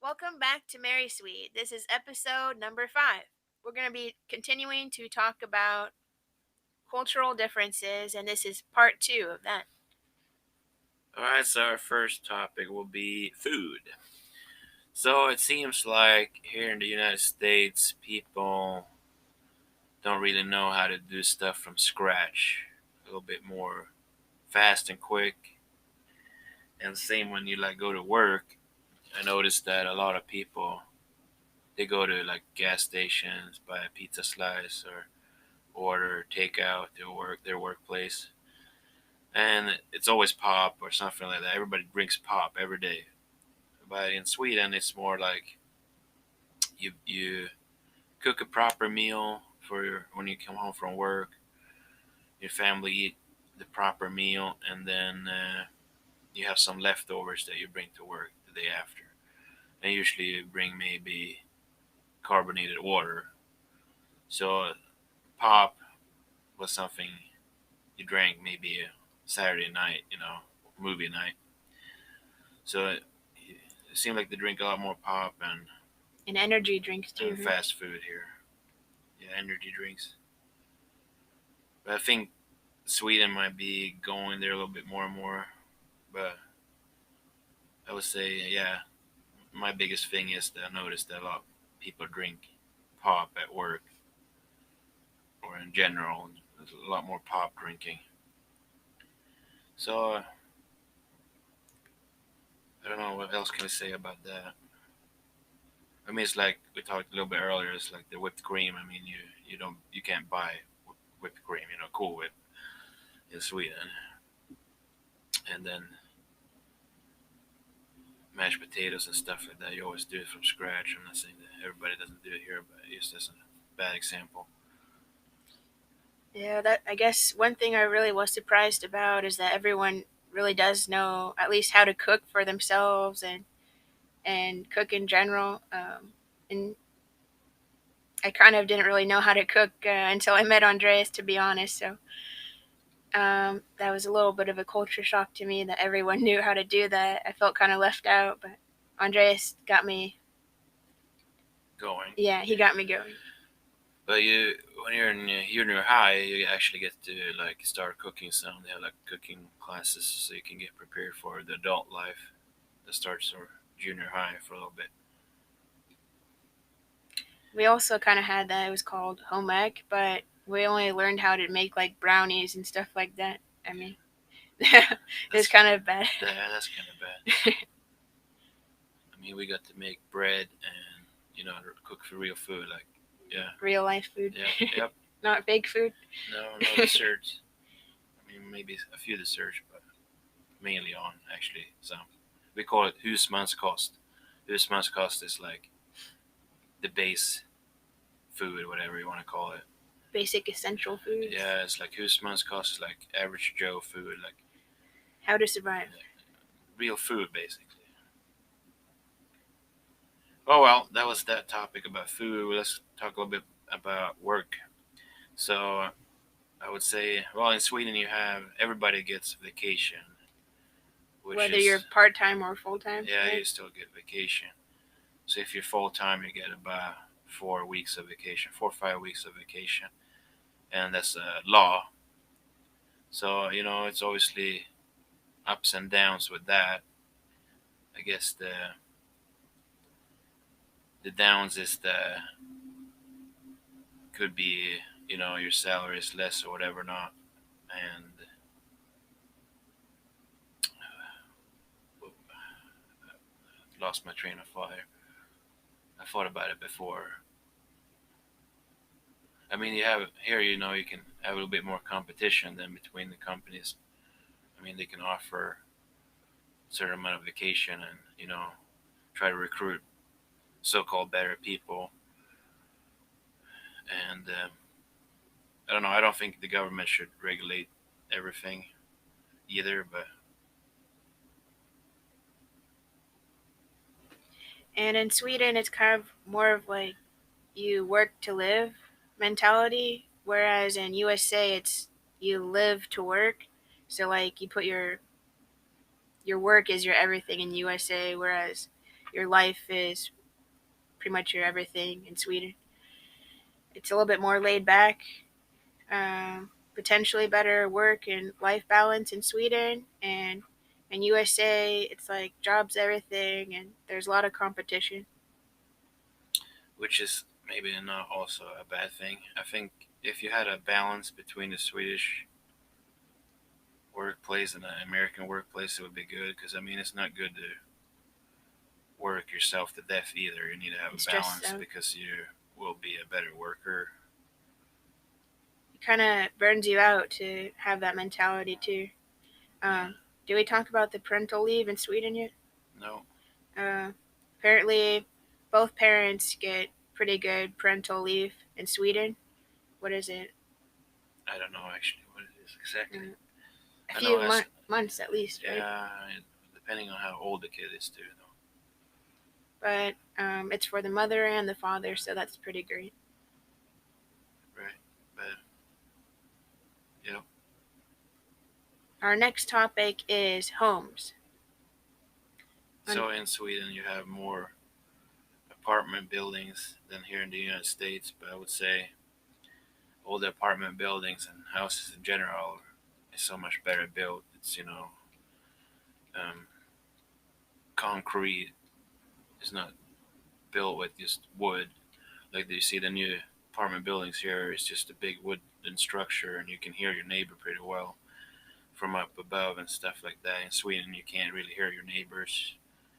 Welcome back to MeriSwede. This is episode number 5. We're going to be continuing to talk about cultural differences, and this is part 2 of that. Alright, so our first topic will be food. So it seems like here in the United States, people don't really know how to do stuff from scratch. A little bit more fast and quick. And same when you go to work. I noticed that a lot of people they go to gas stations, buy a pizza slice or order takeout their workplace. And it's always pop or something like that. Everybody drinks pop every day. But in Sweden, it's more like you cook a proper meal for when you come home from work. Your family eat the proper meal, and then you have some leftovers that you bring to work the day after. And usually you bring maybe carbonated water. So pop was something you drank maybe a Saturday night, movie night. So it seemed like they drink a lot more pop And energy drinks too. and fast food here. Yeah, energy drinks. But I think Sweden might be going there a little bit more and more. But I would say, yeah, my biggest thing is that I noticed that a lot of people drink pop at work or in general. There's a lot more pop drinking. So I don't know what else can I say about that. I mean, it's like we talked a little bit earlier. It's like the whipped cream. I mean, you can't buy whipped cream. Cool Whip in Sweden, and then mashed potatoes and stuff like that. You always do it from scratch. I'm not saying that everybody doesn't do it here, but it's just a bad example. Yeah, that I guess one thing I really was surprised about is that everyone really does know at least how to cook for themselves and cook in general. And I kind of didn't really know how to cook until I met Andreas, to be honest. So that was a little bit of a culture shock to me that everyone knew how to do that. I felt kind of left out, but Andreas got me Going. Yeah, he got me going. But when you're in junior high, you actually get to start cooking some. They have cooking classes, so you can get prepared for the adult life that starts or junior high for a little bit. We also kind of had that. It was called home ec, but we only learned how to make like brownies and stuff like that. I mean, it was kind of bad. Yeah, that's kind of bad. I mean, we got to make bread and cook for real food, Real life food. Yeah, yep. Not fake food. No desserts. I mean, maybe a few desserts, but mainly on actually some. We call it husmanskost. Husmanskost is like the base food, whatever you want to call it. Basic essential food. Yeah, it's like husmanskost is like average Joe food, like how to survive. Real food, basically. Oh well, that was that topic about food. Let's talk a little bit about work. So I would say, well, in Sweden you have everybody gets vacation, whether you're part time or full time. Yeah, right? You still get vacation. So if you're full time, you get about 4 weeks of vacation, 4 or 5 weeks of vacation, and that's a law. So it's obviously ups and downs with that. I guess the downs is could be your salary is less or whatever not, and lost my train of thought here. I thought about it before. I mean, you have here, you can have a little bit more competition than between the companies. I mean, they can offer a certain amount of vacation and try to recruit so-called better people. And I don't know. I don't think the government should regulate everything either, but. And in Sweden, it's kind of more of like you work to live mentality, whereas in USA, it's you live to work. So like you put your work is your everything in USA, whereas your life is pretty much your everything in Sweden. It's a little bit more laid back, potentially better work and life balance in Sweden, and in USA it's like jobs everything, and there's a lot of competition. which is maybe not also a bad thing. I think if you had a balance between the Swedish workplace and the American workplace, it would be good. Because I mean, it's not good to work yourself to death either. You need to have It a stresses balance out. because you will be a better worker. It kind of burns you out to have that mentality too. Yeah. Um, do we talk about the parental leave in Sweden yet? No, Uh, Apparently, both parents get pretty good parental leave in Sweden. What is it? I don't know actually what it is exactly. Uh, a I know few as months at least, right? yeah, depending on how old the kid is too, though. But it's for the mother and the father, so that's pretty great. Right, but yeah. Our next topic is homes. So in Sweden, you have more apartment buildings than here in the United States, but I would say all the apartment buildings and houses in general is so much better built. It's um, concrete. It's not built with just wood. Like you see the new apartment buildings here, it's just a big wooden structure, and you can hear your neighbor pretty well from up above and stuff like that. In Sweden, you can't really hear your neighbors.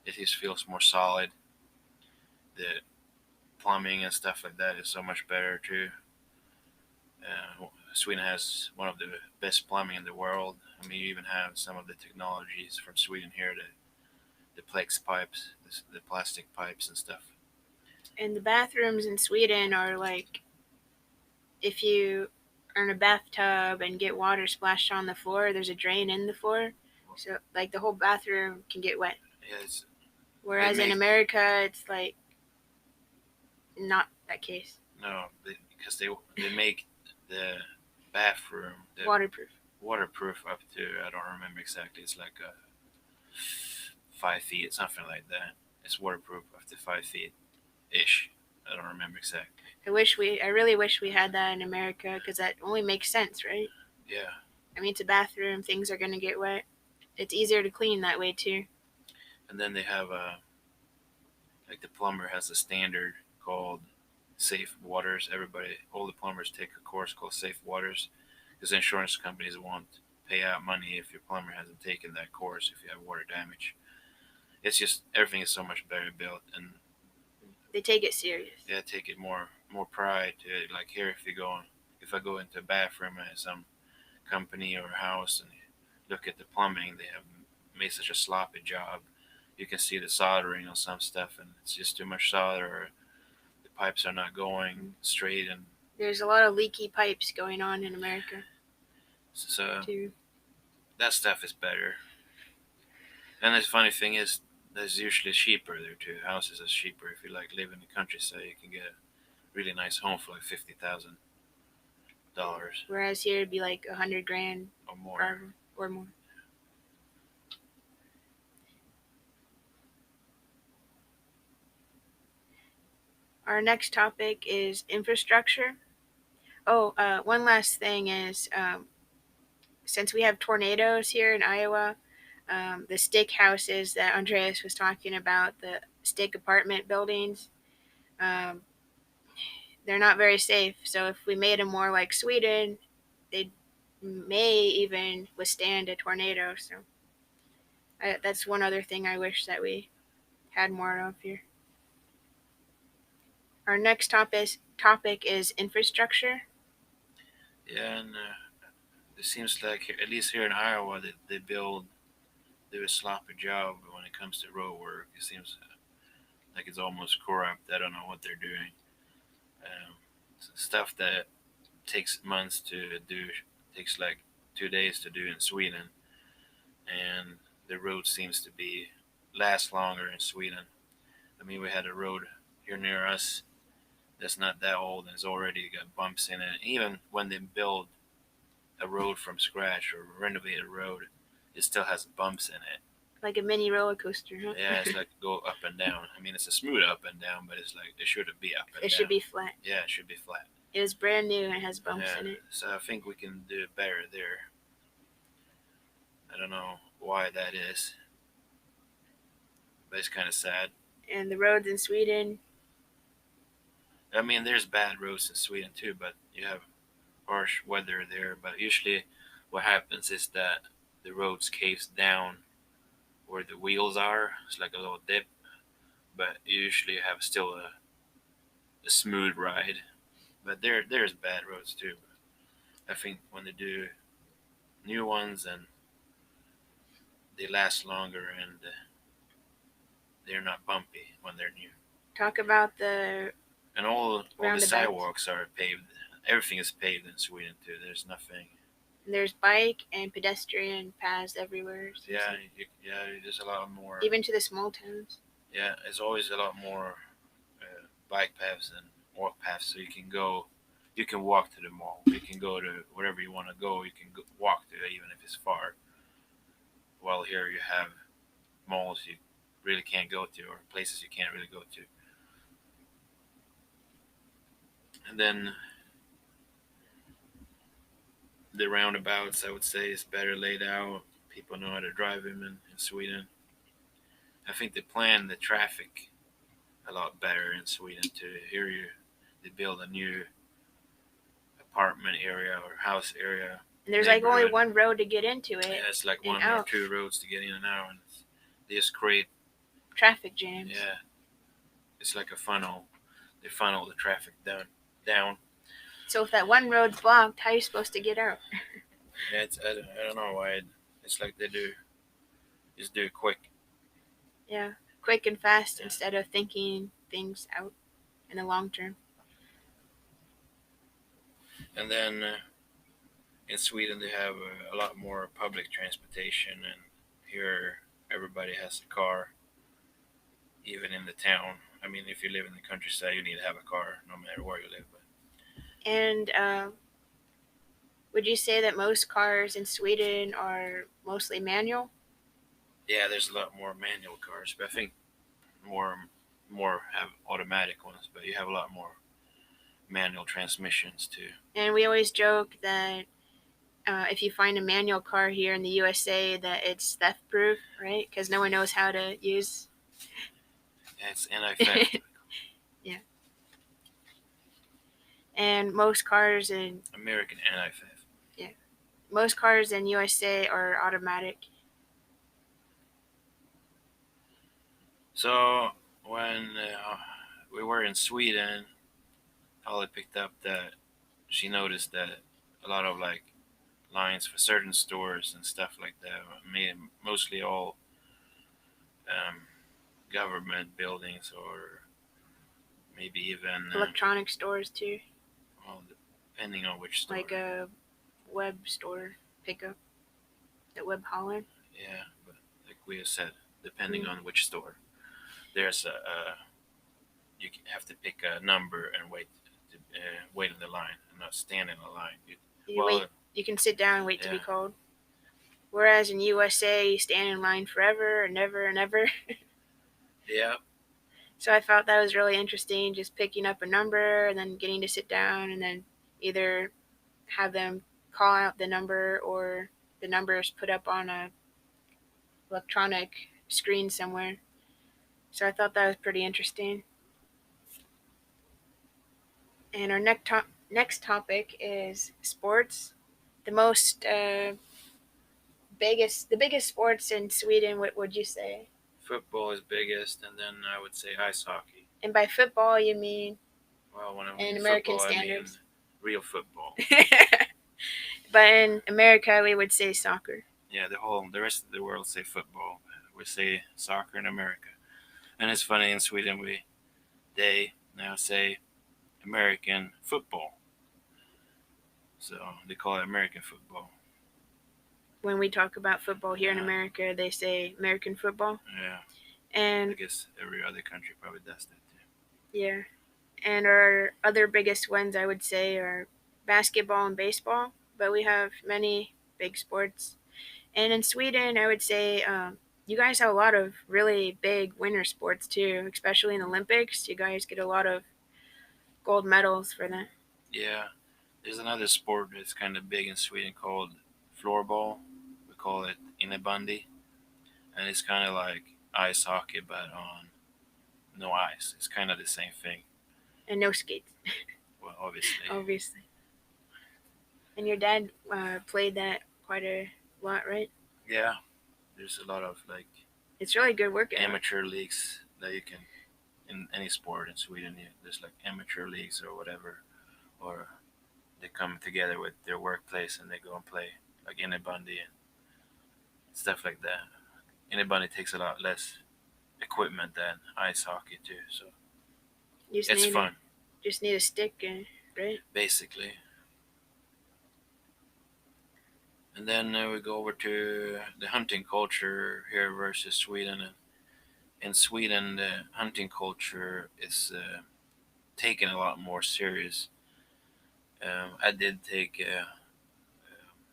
It just feels more solid. The plumbing and stuff like that is so much better too. Sweden has one of the best plumbing in the world. I mean, you even have some of the technologies from Sweden here, the plex pipes, the plastic pipes and stuff. And the bathrooms in Sweden are like if you are in a bathtub and get water splashed on the floor, there's a drain in the floor. So like the whole bathroom can get wet. Yeah, they Whereas in make America, it's like not that case. no because they make the bathroom the Waterproof. waterproof up to I don't remember exactly. It's like 5 feet, something like that. It's waterproof up to 5 feet ish. I don't remember exactly. I really wish we had that in America because that only makes sense, right? Yeah, I mean, it's a bathroom, things are gonna get wet. It's easier to clean that way too. and then they have like the plumber has a standard called Safe Waters. Everybody, all the plumbers take a course called Safe Waters because insurance companies won't pay out money if your plumber hasn't taken that course if you have water damage. It's just everything is so much better built, and They take it serious. yeah, take it more pride to it. Like here, if I go into a bathroom at some company or house and look at the plumbing, they have made such a sloppy job. You can see the soldering on some stuff, and it's just too much solder. Or the pipes are not going straight, and There's a lot of leaky pipes going on in America so too. that stuff is better. And the funny thing is, that's usually cheaper there too. Houses are cheaper if you like live in the countryside. You can get a really nice home for like $50,000 Whereas here it'd be like 100 grand or more. or more. Our next topic is infrastructure. Oh, one last thing is since we have tornadoes here in Iowa, the stick houses that Andreas was talking about, the stick apartment buildings, um, they're not very safe. So if we made them more like Sweden, they may even withstand a tornado. So that's one other thing I wish that we had more of here. Our next topic is infrastructure. Yeah, and it seems like at least here in Iowa that they do a sloppy job when it comes to road work. It seems like it's almost corrupt. I don't know what they're doing. Um, Stuff that takes months to do takes like 2 days to do in Sweden, and the road seems to be last longer in Sweden. I mean, we had a road here near us that's not that old and it's already got bumps in it. Even when they build a road from scratch or renovate a road, it still has bumps in it. Like a mini roller coaster, huh? Yeah, it's like go up and down. I mean, it's a smooth up and down, but it's like it shouldn't be up and It down. should be flat. Yeah, it should be flat. It was brand new and it has bumps Yeah, in it. so I think we can do better there. I don't know why that is, but it's kind of sad. And the roads in Sweden, I mean, there's bad roads in Sweden too, but you have harsh weather there. But usually, what happens is that the roads caves down where the wheels are. It's like a little dip, but you usually have still a smooth ride. But there's bad roads too. I think when they do new ones and they last longer and they're not bumpy when they're new. talk about the And all the roundabouts. sidewalks are paved. Everything is paved in Sweden too. There's nothing. There's bike and pedestrian paths everywhere. Yeah, there's a lot more. Even to the small towns. Yeah, there's always a lot more bike paths and walk paths, so you can go. You can walk to the mall. You can go to wherever you want to go. You can walk to it, even if it's far. While here you have malls you really can't go to, or places you can't really go to. And then the roundabouts, I would say, is better laid out. People know how to drive them in Sweden. I think they plan the traffic a lot better in Sweden too. Here they build a new apartment area or house area. And there's like only one road to get into it. Yeah, it's like one out. or two roads to get in and out, and they just create traffic jams. Yeah, it's like a funnel. They funnel the traffic down. So if that one road's blocked, how are you supposed to get out? Yeah, I don't know why. It's like they just do it quick. Yeah, quick and fast instead of thinking things out in the long term. And then in Sweden they have a lot more public transportation, and here everybody has a car, even in the town. I mean, if you live in the countryside, you need to have a car no matter where you live. But. And would you say that most cars in Sweden are mostly manual? Yeah, there's a lot more manual cars, but I think more have automatic ones, but you have a lot more manual transmissions too. And we always joke that if you find a manual car here in the USA, that it's theft proof, right? Because no one knows how to use. Yeah, it's anti-theft. Yeah. And most cars in American anti-theft. Yeah, most cars in USA are automatic. So when we were in Sweden, Holly picked up that she noticed that a lot of like lines for certain stores and stuff like that. I mean, mostly all um, government buildings or maybe even electronic stores too. Well, depending on which store. Like a web store pickup, the web hauler. Yeah, but like we have said, depending on which store, there's you have to pick a number and wait in the line and not stand in a line. You can sit down and wait to be called. Whereas in USA, you stand in line forever and never and ever. Yeah. So I thought that was really interesting, just picking up a number and then getting to sit down and then either have them call out the number or the number is put up on a electronic screen somewhere. So I thought that was pretty interesting. And our next topic is sports. The biggest sports in Sweden, what would you say? Football is biggest, and then I would say ice hockey. And by football, you mean? Well, when I mean in American football, standards. I mean real football. But in America, we would say soccer. Yeah, the rest of the world say football. We say soccer in America, and it's funny in Sweden they now say American football. So they call it American football. When we talk about football here in America, they say American football. Yeah. And I guess every other country probably does that too. Yeah. And our other biggest ones, I would say, are basketball and baseball. But we have many big sports. And in Sweden, I would say you guys have a lot of really big winter sports too, especially in the Olympics. You guys get a lot of gold medals for that. Yeah, there's another sport that's kind of big in Sweden called floorball. We call it innebandy, and it's kind of like ice hockey but on no ice. It's kind of the same thing. And no skates, Well, obviously. obviously. And your dad played that quite a lot, right? Yeah, there's a lot of like It's really good workout. amateur leagues that you can in any sport in Sweden. There's like amateur leagues or whatever, or they come together with their workplace and they go and play like innebandy and stuff like that. Innebandy takes a lot less equipment than ice hockey too, so You just it's need a fun stick, right? basically. And then we go over to the hunting culture here versus Sweden. And in Sweden, the hunting culture is taken a lot more serious. I did take,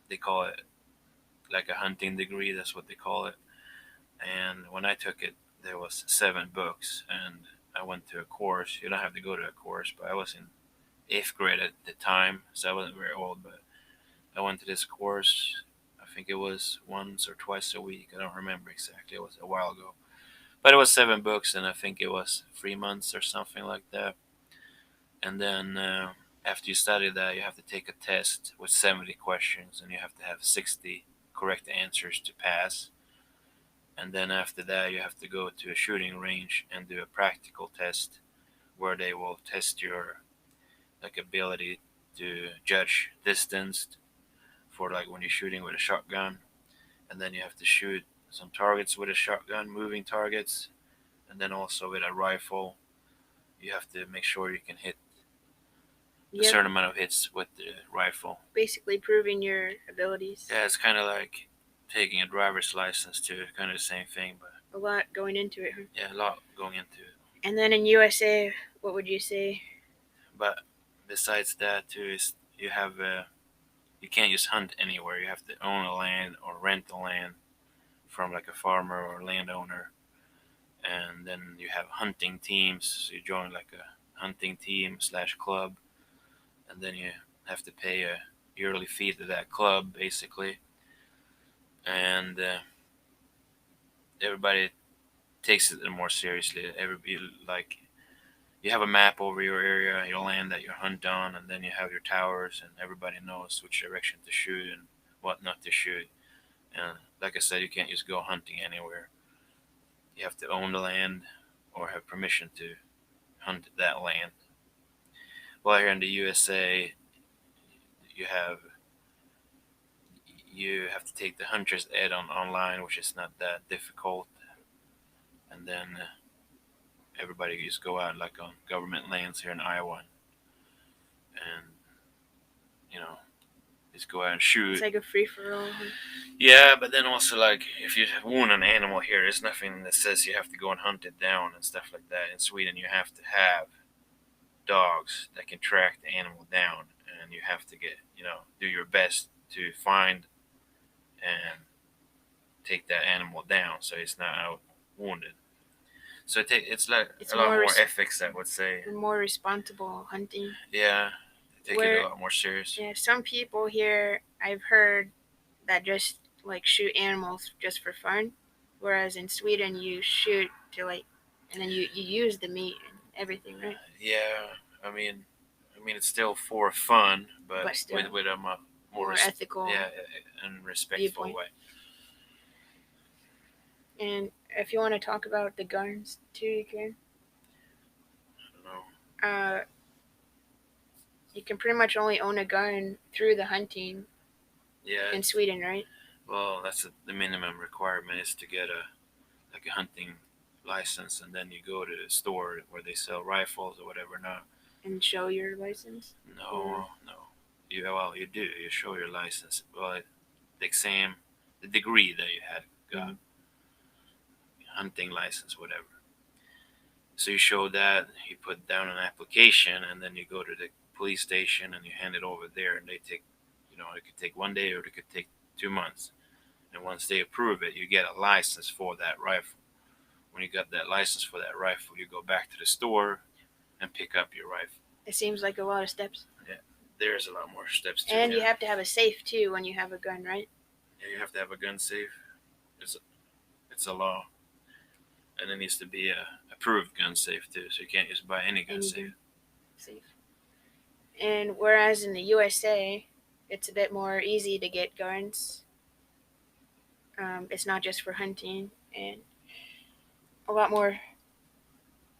they call it like a hunting degree. That's what they call it. And when I took it, there was 7 books, and I went to a course. You don't have to go to a course, but I was in 8th grade at the time, so I wasn't very old. But I went to this course. I think it was once or twice a week. I don't remember exactly. It was a while ago. But it was 7 books, and I think it was 3 months or something like that. And then after you study that, you have to take a test with 70 questions, and you have to have 60 correct answers to pass. And then after that, you have to go to a shooting range and do a practical test where they will test your like ability to judge distance for like when you're shooting with a shotgun. And then you have to shoot some targets with a shotgun, moving targets, and then also with a rifle. You have to make sure you can hit a Yep, certain amount of hits with the rifle. basically proving your abilities. Yeah, it's kind of like taking a driver's license too, kind of the same thing, but A lot going into it, huh? yeah, a lot going into it. And then in USA, what would you say? But besides that too, is you have you can't just hunt anywhere. You have to own a land or rent the land from like a farmer or landowner, and then you have hunting teams. So you join like a hunting team slash club, and then you have to pay a yearly fee to that club basically, and everybody takes it more seriously. Everybody like you have a map over your area, your land that you hunt on, and then you have your towers, and everybody knows which direction to shoot and what not to shoot. And like I said, you can't just go hunting anywhere. You have to own the land or have permission to hunt that land. While here in the USA, you have you have to take the hunter's ed on online, which is not that difficult, and then everybody just go out like on government lands here in Iowa, and you know just go out and It's shoot. like a free for all. Yeah, but then also like if you wound an animal here, there's nothing that says you have to go and hunt it down and stuff like that. In Sweden, you have to have dogs that can track the animal down, and you have to get do your best to find and take that animal down so it's not out wounded. So it's like It's a lot more more ethics, I would say. more responsible hunting. Yeah, they take it a Where lot more serious. yeah, some people here I've heard that just like shoot animals just for fun, whereas in Sweden you shoot to like, and then you use the meat and everything, right? Yeah, it's still for fun, but But still with a more more ethical yeah, and respectful viewpoint. way. And if you want to talk about the guns too, you can. I don't know. Uh, you can pretty much only own a gun through the hunting Yeah, in Sweden, right? well, that's the minimum requirement is to get a like a hunting license, and then you go to the store where they sell rifles or whatever. No, And show your license. Or no. You do. You show your license. Well, the exam, the degree that you had got, mhm. hunting license, whatever. So you show that, you put down an application, and then you go to the police station and you hand it over there, and they take, it could take one day or it could take 2 months. And once they approve it, you get a license for that rifle. When you got that license for that rifle, you go back to the store and pick up your rifle. It seems like a lot of steps. Yeah, there's a lot more steps too. And you Yeah, have to have a safe too when you have a gun, right? yeah, you have to have a gun safe. It's a law, and it needs to be a approved gun safe too. So you can't just buy any gun Any safe. gun safe. And whereas in the USA, it's a bit more easy to get guns. It's not just for hunting, and a lot more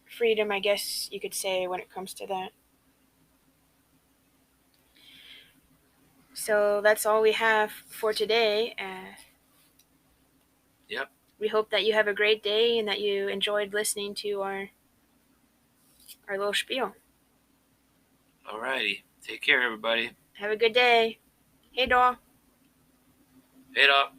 freedom, I guess you could say, when it comes to that. So that's all we have for today. Yep. We hope that you have a great day and that you enjoyed listening to our little spiel. Alrighty. Take care, everybody. Have a good day. Hey, doll. Head up.